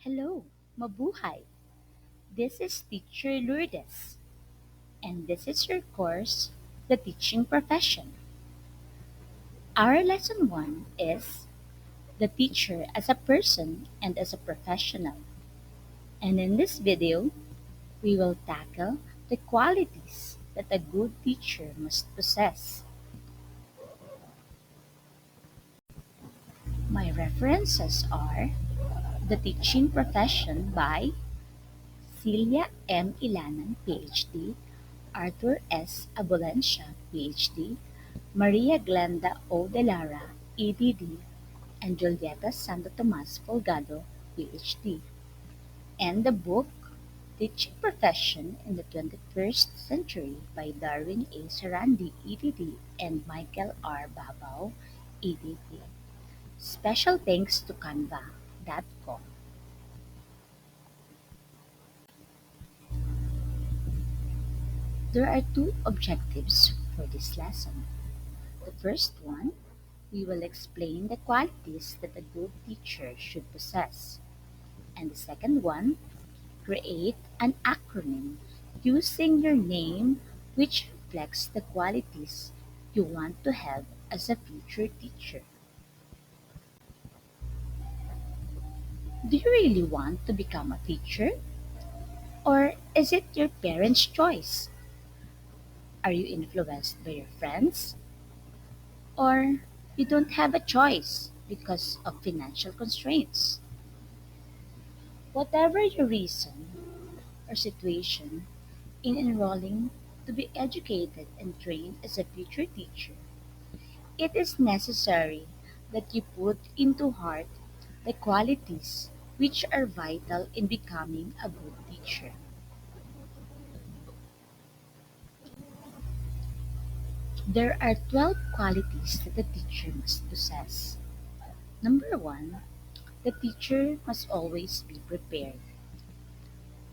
Hello, mabuhay! This is Teacher Lourdes, and this is your course, The Teaching Profession. Our lesson 1 is The Teacher as a Person and as a Professional. And in this video, we will tackle the qualities that a good teacher must possess. My references are The Teaching Profession by Celia M. Ilanan, Ph.D., Arthur S. Abulencia, Ph.D., Maria Glenda O. de Lara, Ed.D., and Julieta Sto Tomas-Fulgado, Ph.D., and the book Teaching Profession in the 21st Century by Darwin A. Sarandi, Ed.D., and Michael R. Babao, Ed.D. Special thanks to Canva.com. There are two objectives for this lesson. The first one, we will explain the qualities that a good teacher should possess. And the second one, create an acronym using your name which reflects the qualities you want to have as a future teacher. Do you really want to become a teacher? Or is it your parents' choice? Are you influenced by your friends? Or you don't have a choice because of financial constraints? Whatever your reason or situation in enrolling to be educated and trained as a future teacher, it is necessary that you put into heart the qualities which are vital in becoming a good teacher. There are 12 qualities that a teacher must possess. Number 1, the teacher must always be prepared.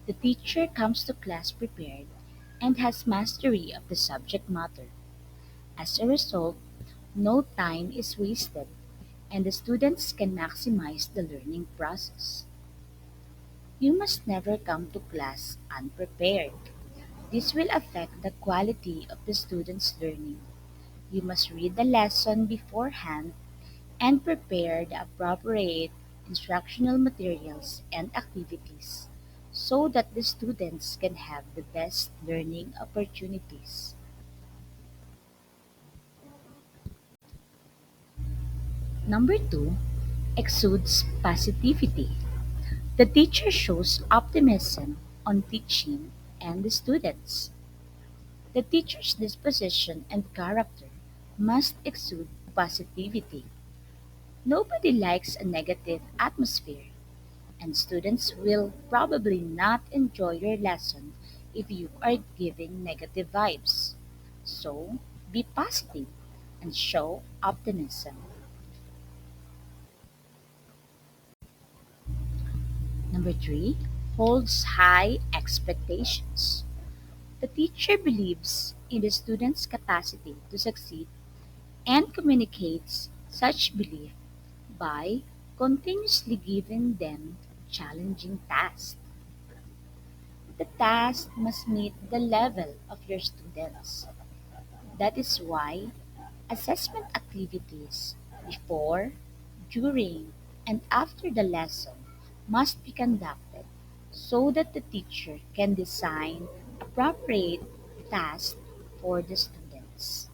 The teacher comes to class prepared and has mastery of the subject matter. As a result, no time is wasted and the students can maximize the learning process. You must never come to class unprepared. This will affect the quality of the students' learning. You must read the lesson beforehand and prepare the appropriate instructional materials and activities so that the students can have the best learning opportunities. Number 2, exudes positivity. The teacher shows optimism on teaching and the students. The teacher's disposition and character must exude positivity. Nobody likes a negative atmosphere, and students will probably not enjoy your lesson if you are giving negative vibes. So, be positive and show optimism. Number 3, holds high expectations. The teacher believes in the student's capacity to succeed and communicates such belief by continuously giving them challenging tasks. The task must meet the level of your students. That is why assessment activities before, during, and after the lesson must be conducted so that the teacher can design appropriate tasks for the students.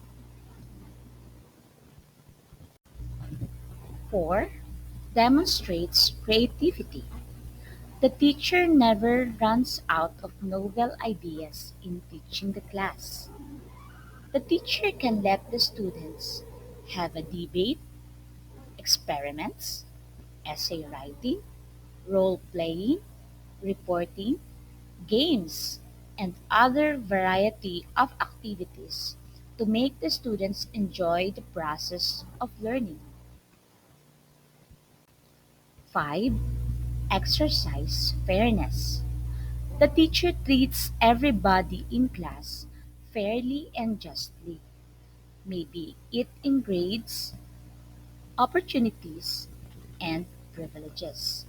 4, demonstrates creativity. The teacher never runs out of novel ideas in teaching the class. The teacher can let the students have a debate, experiments, essay writing, role playing, reporting, games, and other variety of activities to make the students enjoy the process of learning. 5, exercise fairness. The teacher treats everybody in class fairly and justly, maybe it in grades, opportunities, and privileges.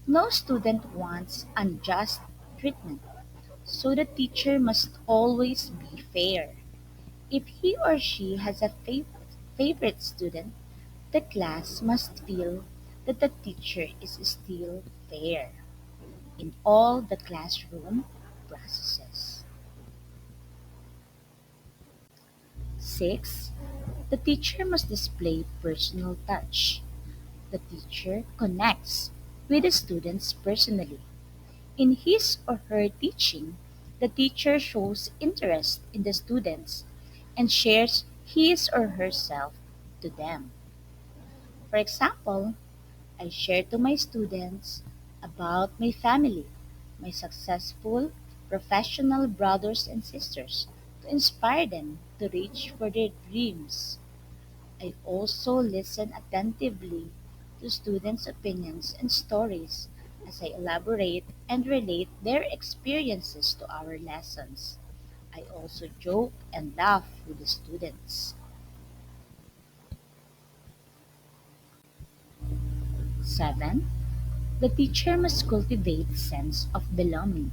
No student wants unjust treatment, so the teacher must always be fair. If he or she has a favorite student, the class must feel that the teacher is still fair in all the classroom processes. 6. The teacher must display personal touch. The teacher connects with the students personally. In his or her teaching, the teacher shows interest in the students and shares his or herself to them. For example, I share to my students about my family, my successful professional brothers and sisters, to inspire them to reach for their dreams. I also listen attentively to students' opinions and stories as I elaborate and relate their experiences to our lessons. I also joke and laugh with the students. 7. The teacher must cultivate sense of belonging.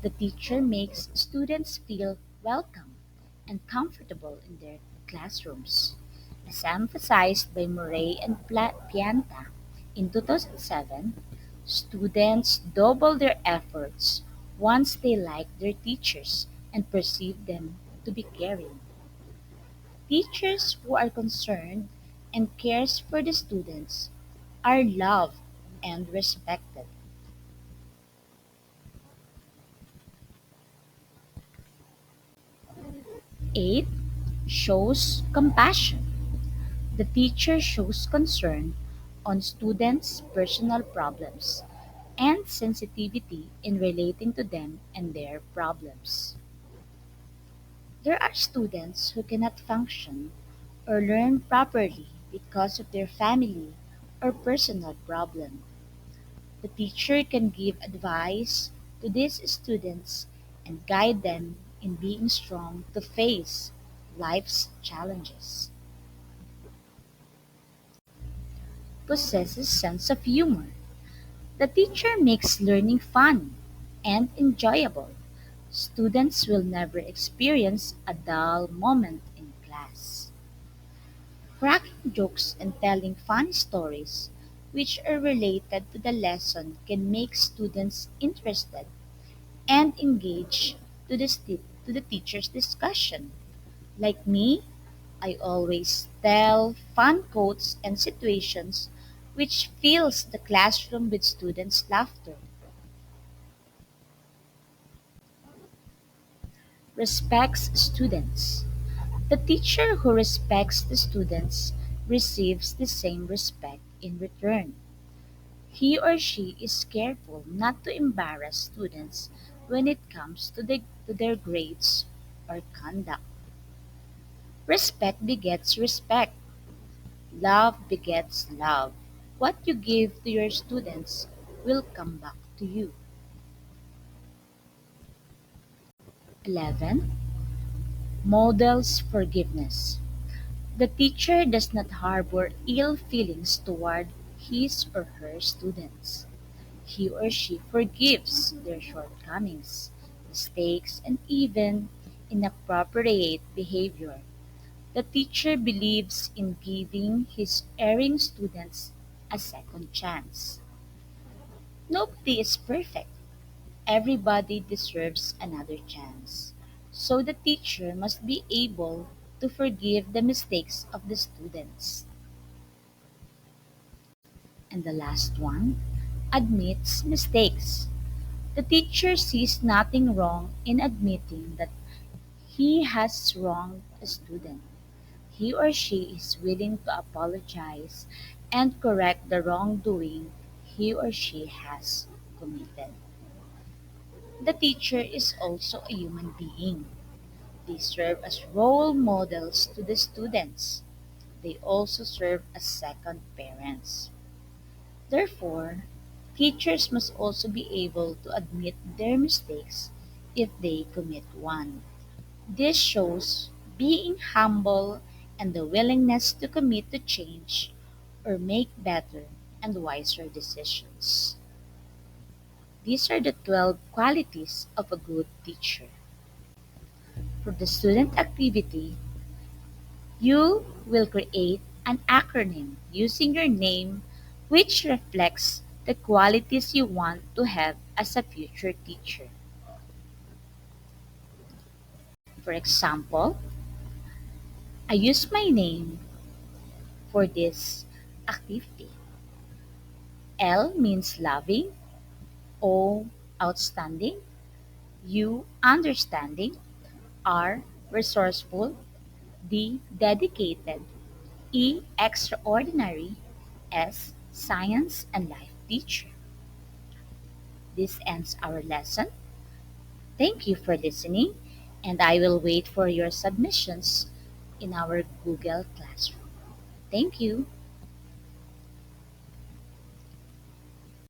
The teacher makes students feel welcome and comfortable in their classrooms. As emphasized by Murray and Pianta in 2007, students double their efforts once they like their teachers and perceive them to be caring. Teachers who are concerned and cares for the students are loved and respected. 8. Shows compassion. The teacher shows concern on students' personal problems and sensitivity in relating to them and their problems. There are students who cannot function or learn properly because of their family or personal problem. The teacher can give advice to these students and guide them in being strong to face life's challenges. Possesses sense of humor. The teacher makes learning fun and enjoyable. Students will never experience a dull moment in class. Cracking jokes and telling funny stories which are related to the lesson can make students interested and engage to the teacher's discussion. Like me, I always tell fun quotes and situations which fills the classroom with students' laughter. Respects students. The teacher who respects the students receives the same respect in return. He or she is careful not to embarrass students when it comes to their grades or conduct. Respect begets respect. Love begets love. What you give to your students will come back to you. 11. Models forgiveness. The teacher does not harbor ill feelings toward his or her students. He or she forgives their shortcomings, mistakes, and even inappropriate behavior. The teacher believes in giving his erring students a second chance. Nobody is perfect. Everybody deserves another chance. So the teacher must be able to forgive the mistakes of the students. And the last one, admits mistakes. The teacher sees nothing wrong in admitting that he has wronged a student. He or she is willing to apologize and correct the wrongdoing he or she has committed. The teacher is also a human being. They serve as role models to the students. They also serve as second parents. Therefore, teachers must also be able to admit their mistakes if they commit one. This shows being humble and the willingness to commit to change or make better and wiser decisions. These are the 12 qualities of a good teacher. For the student activity, you will create an acronym using your name which reflects the qualities you want to have as a future teacher. For example, I use my name for this activity. L means loving, O outstanding, U understanding, R resourceful, D dedicated, E extraordinary, S science and life teacher. This ends our lesson. Thank you for listening, and I will wait for your submissions in our Google Classroom. Thank you.